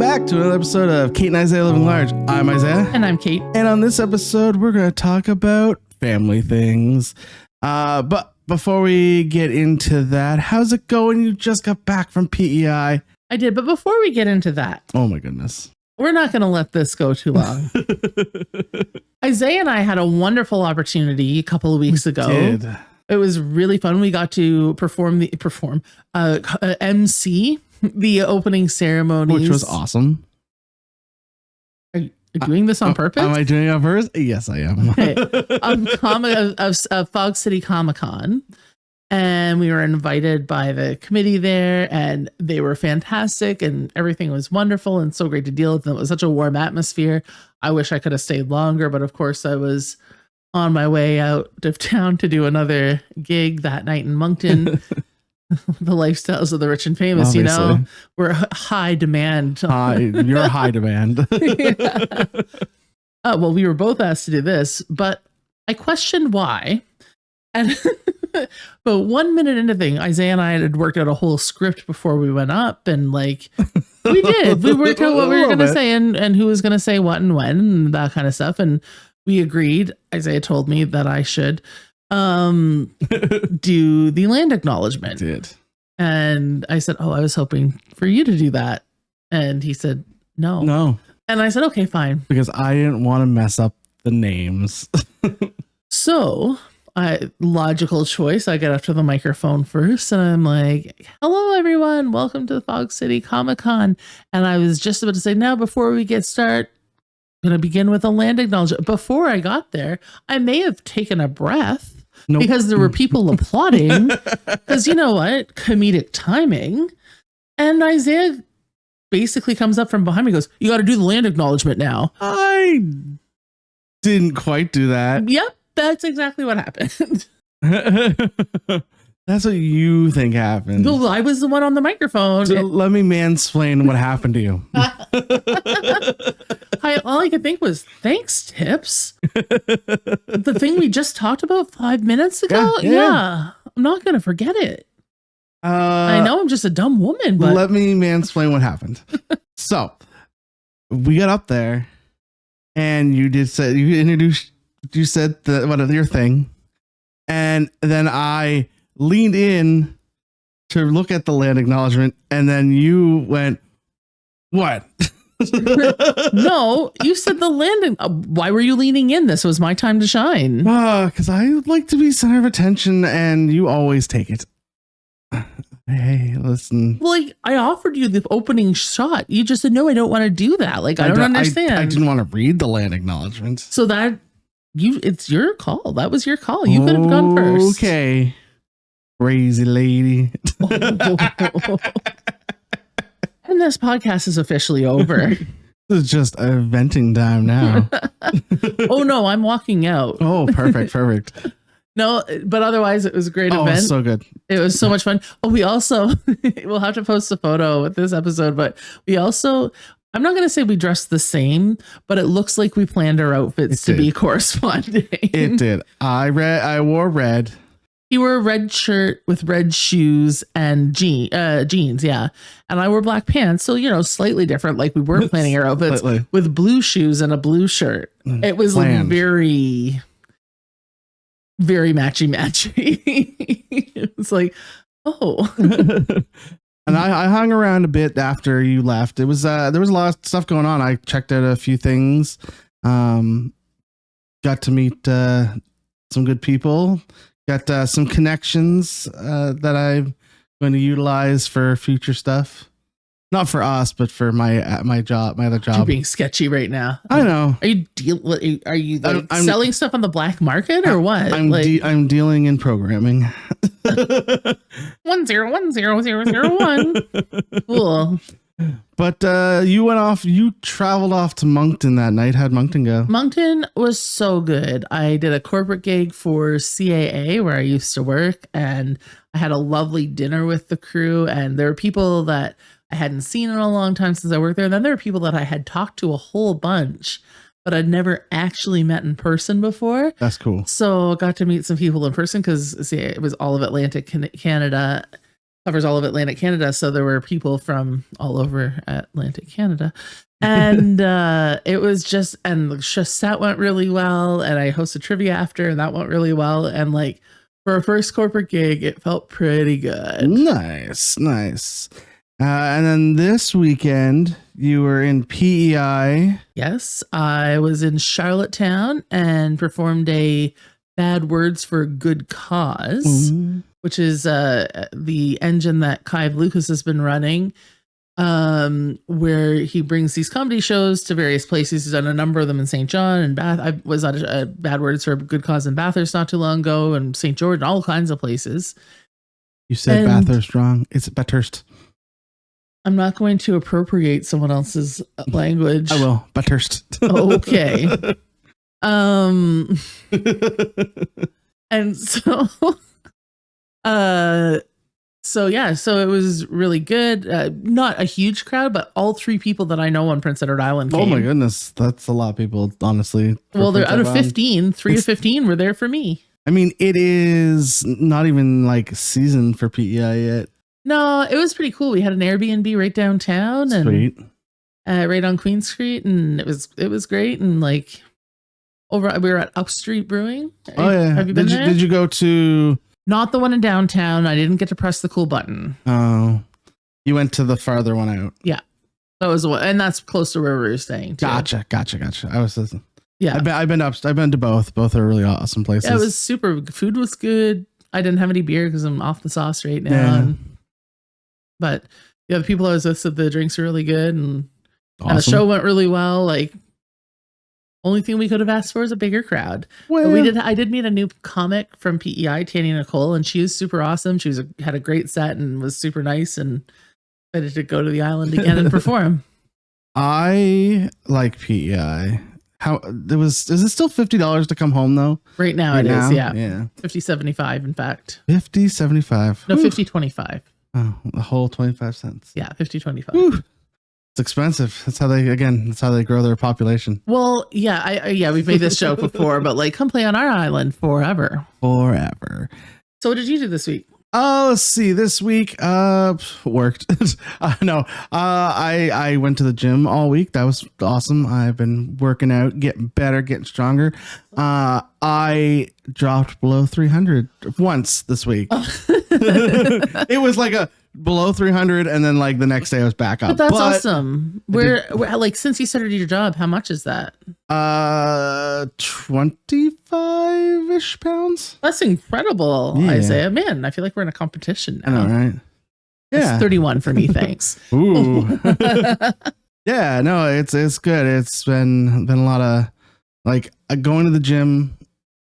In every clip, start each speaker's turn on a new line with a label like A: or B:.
A: back to another episode of Kate and Isaiah Living Large. I'm Isaiah.
B: And I'm Kate.
A: And on this episode, we're going to talk about family things. But before we get into that, how's it going? You just got back from PEI.
B: I did, but before we get into that,
A: oh my goodness,
B: we're not going to let this go too long. Isaiah and I had a wonderful opportunity a couple of weeks ago.
A: Did.
B: It was really fun. We got to MC the opening ceremonies,
A: which was awesome.
B: Are you doing this on purpose?
A: Am I doing it on purpose? Yes, I am.
B: Okay. Of Fog City Comic-Con. And we were invited by the committee there, and they were fantastic, and everything was wonderful and so great to deal with them. It was such a warm atmosphere. I wish I could have stayed longer, but of course I was on my way out of town to do another gig that night in Moncton. The lifestyles of the rich and famous,
A: Obviously.
B: you know, we're high demand.
A: You're high demand.
B: Yeah. Well, we were both asked to do this, but I questioned why. And but 1 minute into the thing, Isaiah and I had worked out a whole script before we went up, and like we did. We worked out what we were going to say and who was going to say what and when and that kind of stuff. And we agreed. Isaiah told me that I should do the land acknowledgement.
A: Did.
B: And I said, "Oh, I was hoping for you to do that." And he said, "No." And I said, "Okay, fine."
A: Because I didn't want to mess up the names.
B: So, logical choice. I get up to the microphone first and I'm like, "Hello, everyone. Welcome to the Fog City Comic-Con." And I was just about to say, "Now, before we get started, I'm going to begin with a land acknowledgement." Before I got there, I may have taken a breath.
A: Nope.
B: Because there were people applauding. Because you know what? Comedic timing. And Isaiah basically comes up from behind me and goes, "You got to do the land acknowledgement now."
A: I didn't quite do that.
B: Yep, that's exactly what happened.
A: That's what you think happened.
B: Well, I was the one on the microphone.
A: So let me mansplain what happened to you.
B: All I could think was, "Thanks, Tips." The thing we just talked about 5 minutes ago? Yeah. I'm not going to forget it. I know I'm just a dumb woman, but
A: let me mansplain what happened. So we got up there and you said your thing. And then I leaned in to look at the land acknowledgement. And then you went, "What?"
B: No, you said the landing. Why were you leaning in? This was my time to shine.
A: Because I like to be center of attention and you always take it. Hey, listen.
B: Like, I offered you the opening shot. You just said, "No, I don't want to do that." Like, I don't understand.
A: I didn't want to read the land acknowledgement.
B: So it's your call. That was your call. You could have gone first.
A: Okay. Crazy lady.
B: And this podcast is officially over.
A: This is just a venting time now.
B: Oh no, I'm walking out.
A: Oh, perfect.
B: No, but otherwise it was a great event.
A: So good.
B: It was so much fun. Oh, we also, we'll have to post a photo with this episode, but we also, I'm not going to say we dressed the same, but it looks like we planned our outfits to be corresponding.
A: It did. I wore red.
B: He wore a red shirt with red shoes and jeans, yeah. And I wore black pants, so, you know, slightly different. Like we weren't planning our outfits with blue shoes and a blue shirt. It was very, very matchy. It's like, oh.
A: And I hung around a bit after you left. It was there was a lot of stuff going on. I checked out a few things. Got to meet some good people. Got some connections that I'm going to utilize for future stuff. Not for us, but for my other job.
B: You're being sketchy right now.
A: I know.
B: Are you I'm selling stuff on the black market or what?
A: I'm dealing in programming.
B: 10100001. Cool.
A: But you traveled off to Moncton that night. How'd Moncton go?
B: Moncton was so good. I did a corporate gig for CAA where I used to work, and I had a lovely dinner with the crew, and there were people that I hadn't seen in a long time since I worked there. And then there were people that I had talked to a whole bunch, but I'd never actually met in person before.
A: That's cool.
B: So I got to meet some people in person because it was all of Atlantic Canada covers all of Atlantic Canada. So there were people from all over Atlantic Canada. And it was just, and the set went really well. And I hosted trivia after, and that went really well. And like for a first corporate gig, it felt pretty good.
A: Nice. And then this weekend, you were in PEI.
B: Yes, I was in Charlottetown and performed a Bad Words for a Good Cause, which is the engine that Clive Lucas has been running, where he brings these comedy shows to various places. He's done a number of them in St. John and Bath. I was at a Bad Words for a Good Cause in Bathurst not too long ago, and St. George, and all kinds of places.
A: You said Bathurst wrong. It's Bathurst.
B: I'm not going to appropriate someone else's language.
A: I will. Bathurst.
B: Okay. And so so it was really good. Not a huge crowd, but all 3 people that I know on Prince Edward Island came.
A: Oh my goodness, that's a lot of people, honestly.
B: Well, they're out of 15, 3 to 15 were there for me.
A: I mean, it is not even like season for PEI yet.
B: No, it was pretty cool. We had an Airbnb right downtown.
A: Sweet.
B: And right on Queen Street, and it was great. And like we were at Upstreet Brewing.
A: Oh yeah.
B: Have you been there?
A: Did you go to?
B: Not the one in downtown. I didn't get to press the cool button.
A: Oh, you went to the farther one out.
B: Yeah, that was one, and that's close to where we were staying too.
A: Gotcha. I was listening.
B: Yeah,
A: I've been to both. Both are really awesome places.
B: Yeah, it was super. Food was good. I didn't have any beer because I'm off the sauce right now.
A: Yeah.
B: But yeah, the people I was with said the drinks were really good, and the
A: awesome.
B: show went really well. Like, only thing we could have asked for is a bigger crowd.
A: Well,
B: But I did meet a new comic from PEI, Tanya Nicole, and she was super awesome. She had a great set and was super nice, and excited to go to the island again and perform.
A: I like PEI. Is it still $50 to come home though?
B: Right now
A: Right
B: it
A: now?
B: is, yeah.
A: Yeah.
B: 50.75 in fact.
A: 50.75.
B: No,
A: Whew.
B: 50.25.
A: Oh, the whole 25 cents.
B: Yeah, 50.25.
A: Whew. It's expensive. That's how they grow their population.
B: Well, yeah, we've made this joke before, but like, come play on our island forever.
A: Forever.
B: So what did you do this week?
A: Oh, let's see. This week, worked. No, I went to the gym all week. That was awesome. I've been working out, getting better, getting stronger. I dropped below 300 once this week. It was like a below 300, and then like the next day I was back up.
B: But that's awesome. Where like since you started your job, how much is that?
A: 25-ish pounds.
B: That's incredible,
A: Yeah.
B: Isaiah. Man, I feel like we're in a competition
A: I
B: now.
A: know, right?
B: It's
A: Yeah.
B: 31 for me, thanks.
A: Ooh. Yeah, no, it's good. It's been a lot of like going to the gym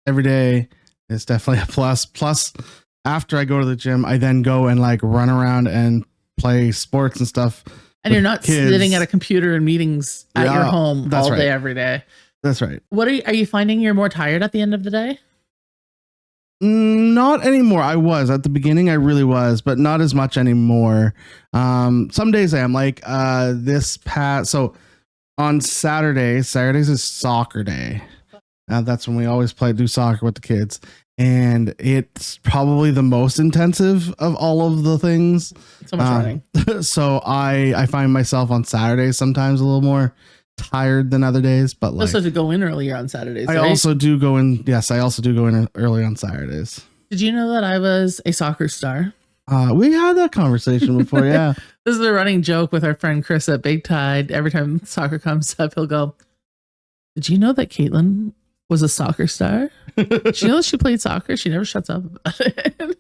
A: every day is definitely a plus. Plus, after I go to the gym, I then go and like run around and play sports and stuff.
B: And you're not
A: kids.
B: sitting at a computer in meetings at your home
A: that's
B: all
A: right.
B: day, every day.
A: That's right.
B: What are you finding you're more tired at the end of the day?
A: Not anymore. I was at the beginning. I really was, but not as much anymore. Some days I am like so on Saturdays is soccer day. That's when we always do soccer with the kids. And it's probably the most intensive of all of the things.
B: So much running.
A: So I find myself on Saturdays sometimes a little more tired than other days, but like
B: Also to go in earlier on Saturdays.
A: I
B: right?
A: also do go in. Yes, I also do go in early on Saturdays.
B: Did you know that I was a soccer star?
A: We had that conversation before. Yeah.
B: This is a running joke with our friend Chris at Big Tide. Every time soccer comes up, he'll go, "Did you know that Caitlin was a soccer star? Did you know that she played soccer? She never shuts up about it."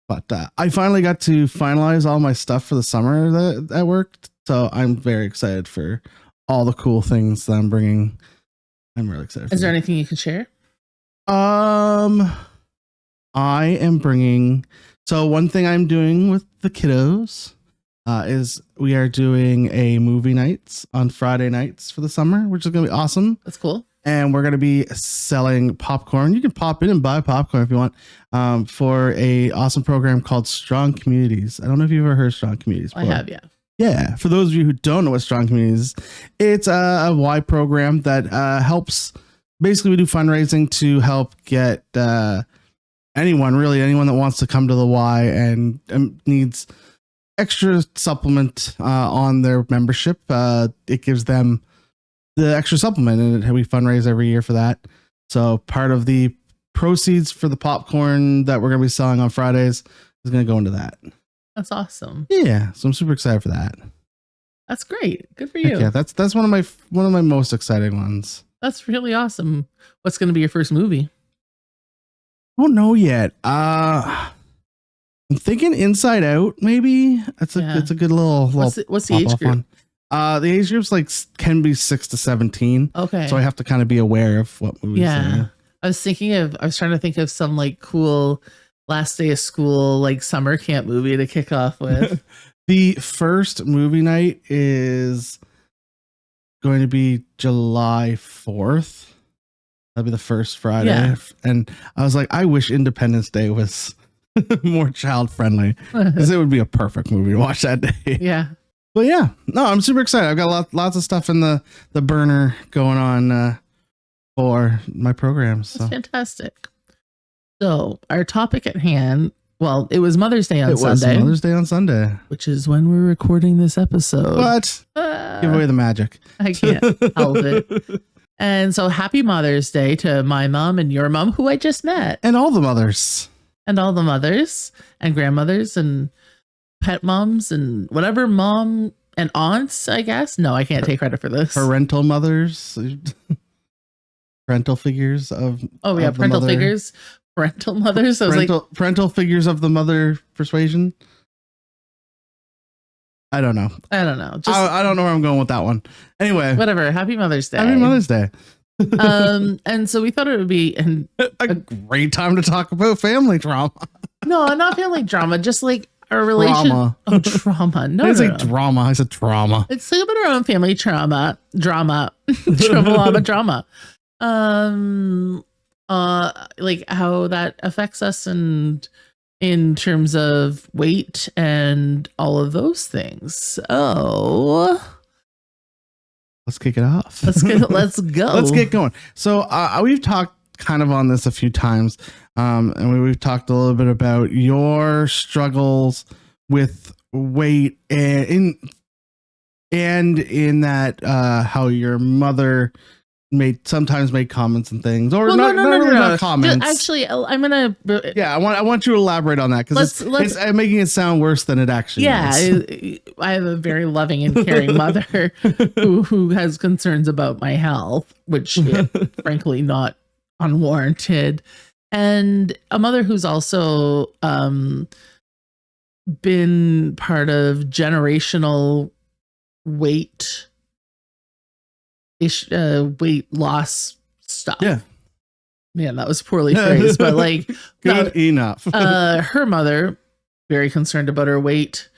A: But I finally got to finalize all my stuff for the summer that worked. So I'm very excited for all the cool things that I'm bringing. I'm really excited.
B: Is there anything you can share?
A: I am bringing. So one thing I'm doing with the kiddos is we are doing a movie nights on Friday nights for the summer, which is going to be awesome.
B: That's cool.
A: And we're going to be selling popcorn. You can pop in and buy popcorn if you want for a awesome program called Strong Communities. I don't know if you've ever heard of Strong Communities before.
B: I have, yeah.
A: Yeah. For those of you who don't know what Strong Communities is, it's a Y program that helps. Basically, we do fundraising to help get anyone that wants to come to the Y and needs extra supplement on their membership. It gives them the extra supplement, and we fundraise every year for that. So part of the proceeds for the popcorn that we're going to be selling on Fridays is going to go into that.
B: That's awesome.
A: Yeah, so I'm super excited for that.
B: That's great. Good for you.
A: Yeah, that's one of my most exciting ones.
B: That's really awesome. What's going to be your first movie?
A: I don't know yet. I'm thinking Inside Out. Maybe it's a good little.
B: What's the age group?
A: The age group's can be 6 to 17.
B: Okay.
A: So I have to kind of be aware of what movies.
B: Yeah. I was trying to think of some like cool last day of school, like summer camp movie to kick off with.
A: The first movie night is going to be July 4th. That'll be the first Friday.
B: Yeah.
A: And I was like, I wish Independence Day was more child friendly, because it would be a perfect movie to watch that day.
B: Yeah.
A: But yeah, no, I'm super excited. I've got lots of stuff in the burner going on for my programs. So.
B: That's fantastic. So our topic at hand, well, it was Mother's Day on Sunday.
A: Mother's Day on Sunday,
B: which is when we're recording this episode.
A: What? Give away the magic.
B: I can't help it. And so happy Mother's Day to my mom and your mom, who I just met.
A: And all the mothers.
B: And all the mothers and grandmothers and pet moms and whatever mom and aunts, I guess. No, I can't take credit for this.
A: Parental mothers. Parental figures of.
B: Oh, yeah. Parental figures. Parental mothers. I was
A: parental figures of the mother persuasion. I don't know.
B: Just,
A: I don't know where I'm going with that one. Anyway,
B: whatever. Happy Mother's Day.
A: Happy Mother's Day.
B: And so we thought it would be
A: a great time to talk about family drama.
B: No, not family drama. Just like our relation.
A: Trauma.
B: Oh, trauma. No,
A: I didn't say drama. I said trauma.
B: It's like about our own family drama. Drama. Drama. Like how that affects us and in terms of weight and all of those things. So
A: let's kick it off.
B: Let's go.
A: Let's get going. So we've talked kind of on this a few times, and we've talked a little bit about your struggles with weight and in that how your mother sometimes made comments and things, or not comments.
B: Actually, I'm gonna.
A: Yeah, I want you to elaborate on that, because it's making it sound worse than it actually is.
B: I have a very loving and caring mother who has concerns about my health, which frankly not unwarranted, and a mother who's also been part of generational weight loss stuff.
A: Yeah.
B: Man, that was poorly phrased, but like
A: good enough.
B: Her mother, very concerned about her weight,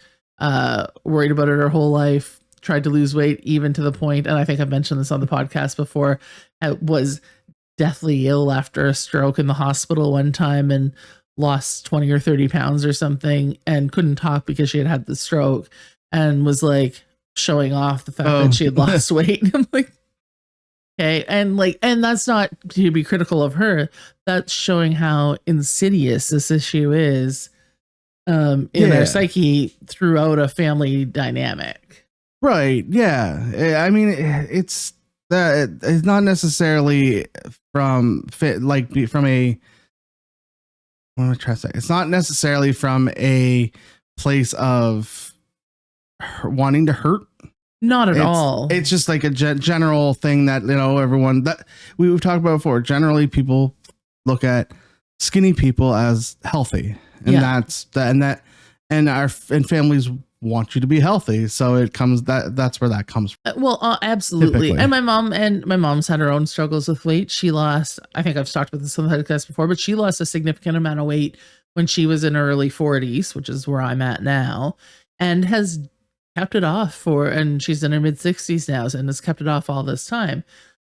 B: worried about it her whole life, tried to lose weight even to the point, and I think I've mentioned this on the podcast before, was deathly ill after a stroke in the hospital one time and lost 20 or 30 pounds or something and couldn't talk because she had the stroke, and was like showing off the fact that she had lost weight. I'm like, okay. And that's not to be critical of her. That's showing how insidious this issue is in our psyche throughout a family dynamic.
A: Right. Yeah. I mean, it's not necessarily from a, what am I trying to say? It's not necessarily from a place of wanting to hurt.
B: Not at all.
A: It's just like a general thing that, everyone that we've talked about before. Generally, people look at skinny people as healthy, and and families want you to be healthy. So it comes that's where that comes from.
B: Well, absolutely.
A: Typically.
B: And my mom's had her own struggles with weight. She lost, I think I've talked about this on the podcast before, but she lost a significant amount of weight when she was in her early 40s, which is where I'm at now, and has kept it off and she's in her mid 60s now and has kept it off all this time.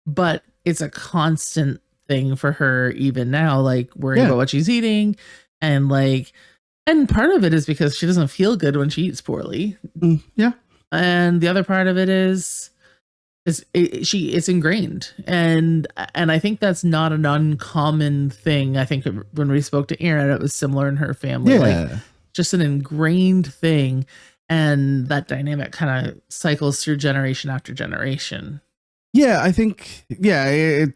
B: But it's a constant thing for her even now, like worrying about what she's eating, and part of it is because she doesn't feel good when she eats poorly.
A: Yeah.
B: And the other part of it is it's ingrained, and I think that's not an uncommon thing. I think when we spoke to Erin, it was similar in her family, like
A: Yeah.
B: just an ingrained thing, and that dynamic kind of cycles through generation after generation.
A: Yeah, I think we talk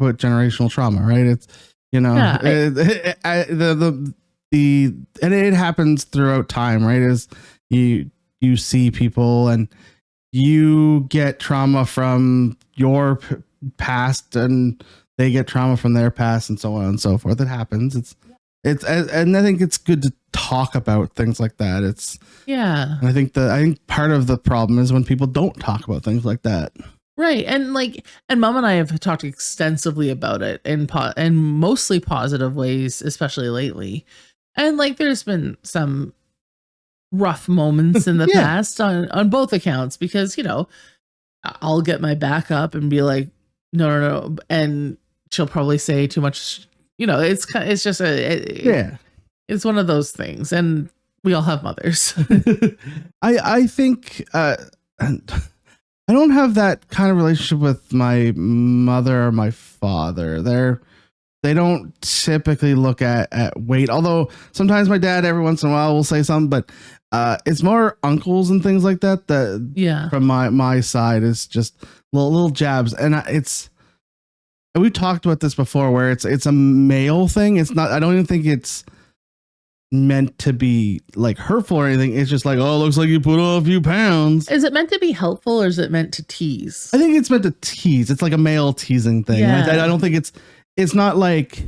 A: about generational trauma, right? It's
B: Yeah,
A: and it happens throughout time, right? As you see people and you get trauma from your past and they get trauma from their past and so on and so forth. It happens. And I think it's good to talk about things like that.
B: yeah.
A: And I think part of the problem is when people don't talk about things like that.
B: Right. And Mom and I have talked extensively about it in mostly positive ways, especially lately. And like there's been some rough moments in the
A: Yeah.
B: past on both accounts, because I'll get my back up and be like, no, and she'll probably say too much. It's just it's one of those things, and we all have mothers.
A: I think I don't have that kind of relationship with my mother or my father. They don't typically look at weight, although sometimes my dad every once in a while will say something, but it's more uncles and things like that
B: Yeah.
A: from my side is just little jabs. And we've talked about this before where it's a male thing. It's not, I don't even think it's meant to be like hurtful or anything. It's just like, oh, looks like you put on a few pounds.
B: Is it meant to be helpful, or is it meant to tease?
A: I think it's meant to tease. It's like a male teasing thing.
B: Yeah.
A: I don't think it's not like,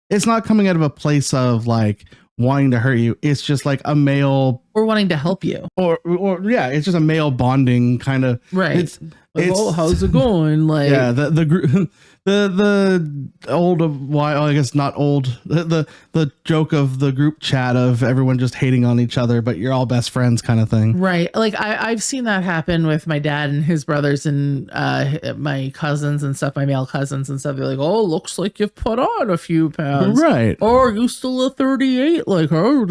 A: it's not coming out of a place of like wanting to hurt you. It's just like a male,
B: Or wanting to help you.
A: or yeah, it's just a male bonding kind of.
B: Right.
A: It's
B: Oh, how's it going? Like,
A: yeah, the group, the old, why I guess not old, the joke of the group chat of everyone just hating on each other, but you're all best friends kind of thing.
B: right. Like I've seen that happen with my dad and his brothers and my cousins and stuff, my male cousins and stuff. They're like, oh, looks like you've put on a few pounds.
A: Right.
B: Or you still a 38? Like, oh,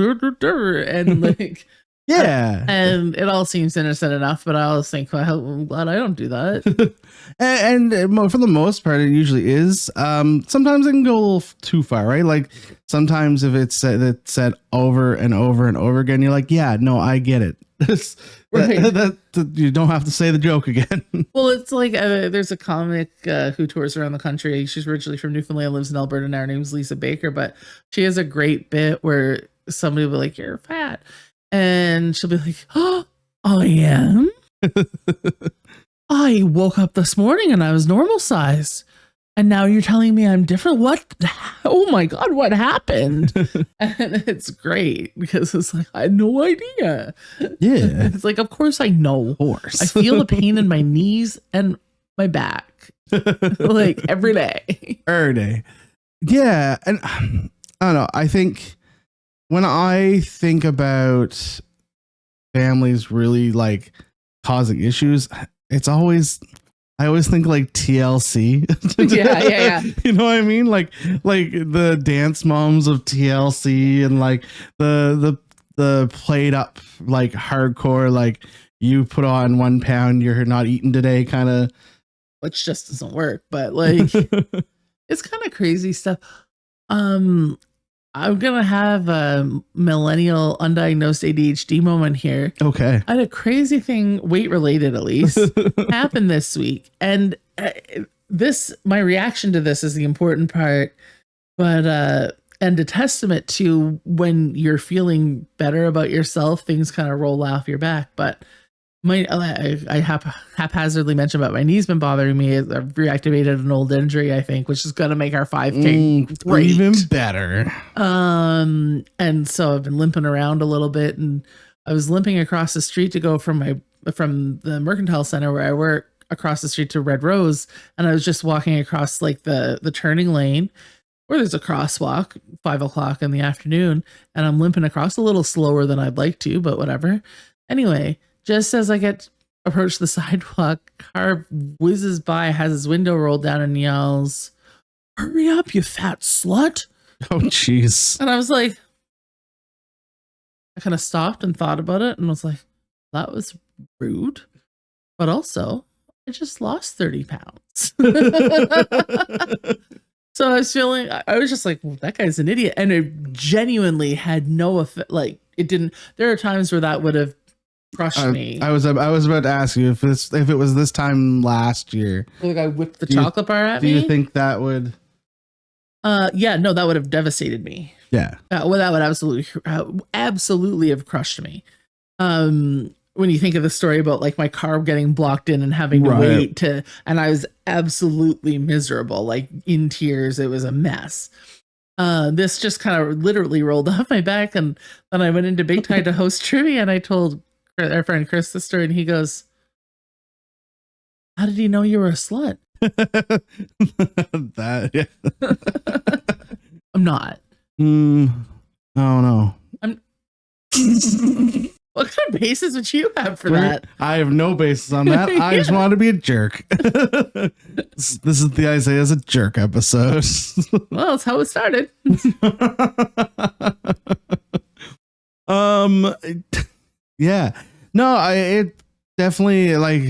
B: and like,
A: Yeah.
B: and it all seems innocent enough, but I always think, well, I'm glad I don't do that.
A: and for the most part, it usually is. Sometimes it can go a little too far, right? Like sometimes if it's said over and over and over again, you're like, yeah, no, I get it.
B: Right.
A: that you don't have to say the joke again.
B: Well, it's like there's a comic who tours around the country. She's originally from Newfoundland, lives in Alberta now. Her name's Lisa Baker, but she has a great bit where somebody will be like, you're fat. And she'll be like, oh, I am. I woke up this morning and I was normal size. And now you're telling me I'm different? What? Oh my God, what happened? And it's great because it's like, I had no idea.
A: Yeah.
B: It's like, of course I know.
A: Of course.
B: I feel the pain in my knees and my back like every day.
A: Every day. Yeah. And I don't know. I think when I think about families really like causing issues, I always think like TLC.
B: Yeah.
A: You know what I mean? Like the dance moms of TLC and like the played up like hardcore, like you put on 1 pound, you're not eating today kind of,
B: which just doesn't work, but like it's kind of crazy stuff. I'm gonna have a millennial undiagnosed ADHD moment here.
A: Okay.
B: I had a crazy thing, weight related at least, happened this week, and my reaction to this is the important part, but and a testament to when you're feeling better about yourself, things kind of roll off your back. But I haphazardly mentioned about my knees been bothering me. I've reactivated an old injury, I think, which is going to make our 5K great.
A: Even better.
B: And so I've been limping around a little bit, and I was limping across the street to go from the Mercantile Center where I work across the street to Red Rose, and I was just walking across like the turning lane where there's a crosswalk, 5 o'clock in the afternoon, and I'm limping across a little slower than I'd like to, but whatever. Anyway, just as I approach the sidewalk, car whizzes by, has his window rolled down, and yells, "Hurry up, you fat slut!"
A: Oh, jeez.
B: And I was like, I kind of stopped and thought about it, and was like, that was rude. But also, I just lost 30 pounds. So I was feeling, I was just like, well, that guy's an idiot. And it genuinely had no effect. Like, it didn't, there are times where that would have crushed me.
A: I was about to ask you if it was this time last year.
B: The guy whipped the chocolate bar at me.
A: Do you think that would?
B: Yeah, no, that would have devastated me.
A: Yeah.
B: Well, that would absolutely have crushed me. When you think of the story about like my car getting blocked in and having to wait and I was absolutely miserable, like in tears. It was a mess. This just kind of literally rolled off my back. And then I went into Big Time to host trivia, and I told our friend Chris the story, and he goes, "How did he know you were a slut?"
A: That, yeah.
B: I'm not.
A: Oh no.
B: What kind of basis would you have for that?
A: I have no basis on that. I just want to be a jerk. This is the Isaiah's a jerk episode.
B: Well, that's how it started.
A: Yeah. No, it definitely, like,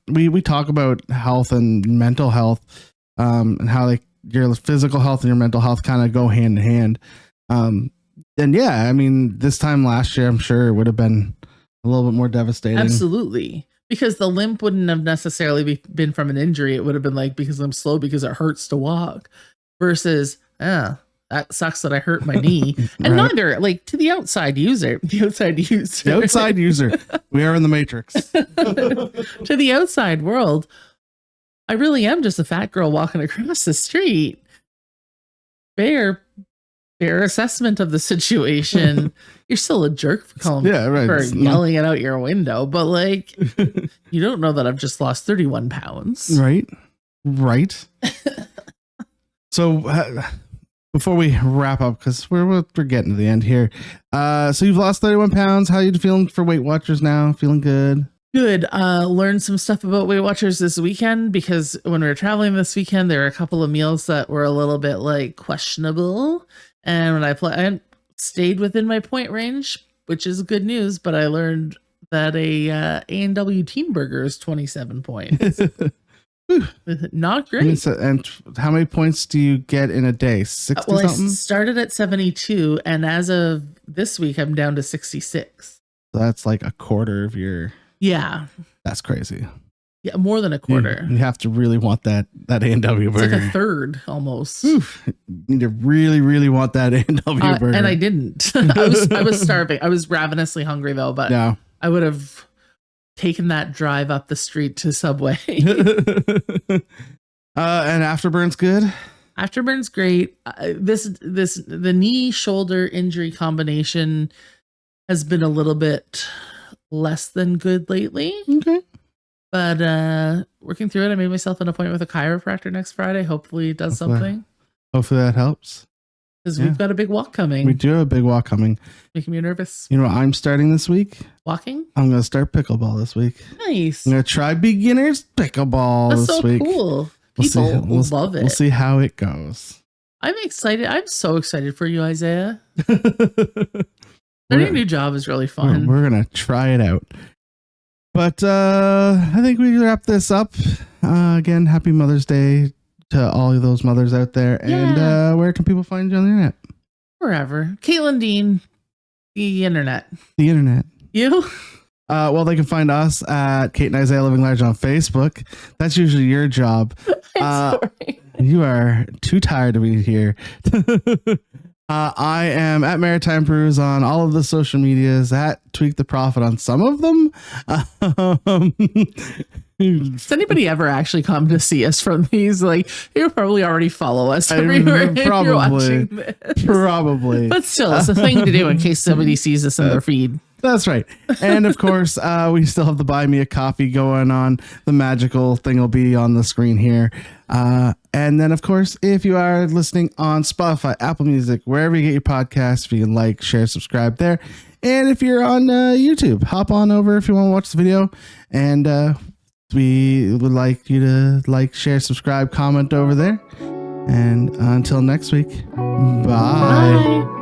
A: we talk about health and mental health, and how like your physical health and your mental health kind of go hand in hand. And yeah, I mean, this time last year, I'm sure it would have been a little bit more devastating.
B: Absolutely. Because the limp wouldn't have necessarily been from an injury. It would have been like, because I'm slow, because it hurts to walk, versus, that sucks that I hurt my knee. And neither, like, to the outside user, we are in the Matrix.
A: To
B: the outside world, I really am just a fat girl walking across the street. Fair assessment of the situation. You're still a jerk for yelling it out your window, but like, you don't know that I've just lost 31 pounds.
A: Right. So before we wrap up, because we're getting to the end here, so you've lost 31 pounds. How are you feeling for Weight Watchers now? Feeling good?
B: Good. Learned some stuff about Weight Watchers this weekend, because when we were traveling this weekend, there were a couple of meals that were a little bit like questionable. And when I stayed within my point range, which is good news, but I learned that A&W Teen Burger is 27 points. Not great.
A: And how many points do you get in a day? 60
B: well,
A: something?
B: I started at 72, and as of this week, I'm down to 66.
A: So that's like a quarter of your...
B: Yeah.
A: That's crazy.
B: Yeah, more than a quarter.
A: You have to really want that A&W burger.
B: It's like a third almost.
A: Oof. You need to really, really want that A&W burger.
B: And I didn't. I was starving. I was ravenously hungry though, but yeah. I would have taken that drive up the street to Subway.
A: And Afterburn's good?
B: Afterburn's great. The knee shoulder injury combination has been a little bit less than good lately.
A: Okay.
B: But working through it, I made myself an appointment with a chiropractor next Friday. Hopefully it does something.
A: Hopefully that helps.
B: Because we've got a big walk coming.
A: We do have a big walk coming.
B: Making me nervous.
A: You know what I'm starting this week?
B: Walking?
A: I'm going to start pickleball this week.
B: Nice.
A: I'm going to try beginners pickleball this week.
B: That's so cool. People will love it.
A: We'll see how it goes.
B: I'm excited. I'm so excited for you, Isaiah. Starting a new job is really fun.
A: We're going to try it out. But I think we wrap this up. Again, happy Mother's Day to all of those mothers out there. Yeah. And where can people find you on the internet?
B: Wherever. Caitlin Dean, the internet.
A: The internet.
B: You?
A: Well, they can find us at Kate and Isaiah Living Large on Facebook. That's usually your job.
B: I'm sorry.
A: You are too tired to be here. I am at Maritime Brews on all of the social medias, at Tweak the Prophet on some of them.
B: Does anybody ever actually come to see us from these? Like, you probably already follow us everywhere.
A: Probably.
B: But still, it's a thing to do in case somebody sees us in their feed.
A: That's right. And of course, we still have the Buy Me a Coffee going on. The magical thing will be on the screen here. And then, of course, if you are listening on Spotify, Apple Music, wherever you get your podcasts, if you can like, share, subscribe there. And if you're on YouTube, hop on over if you want to watch the video. And we would like you to like, share, subscribe, comment over there. And until next week, bye.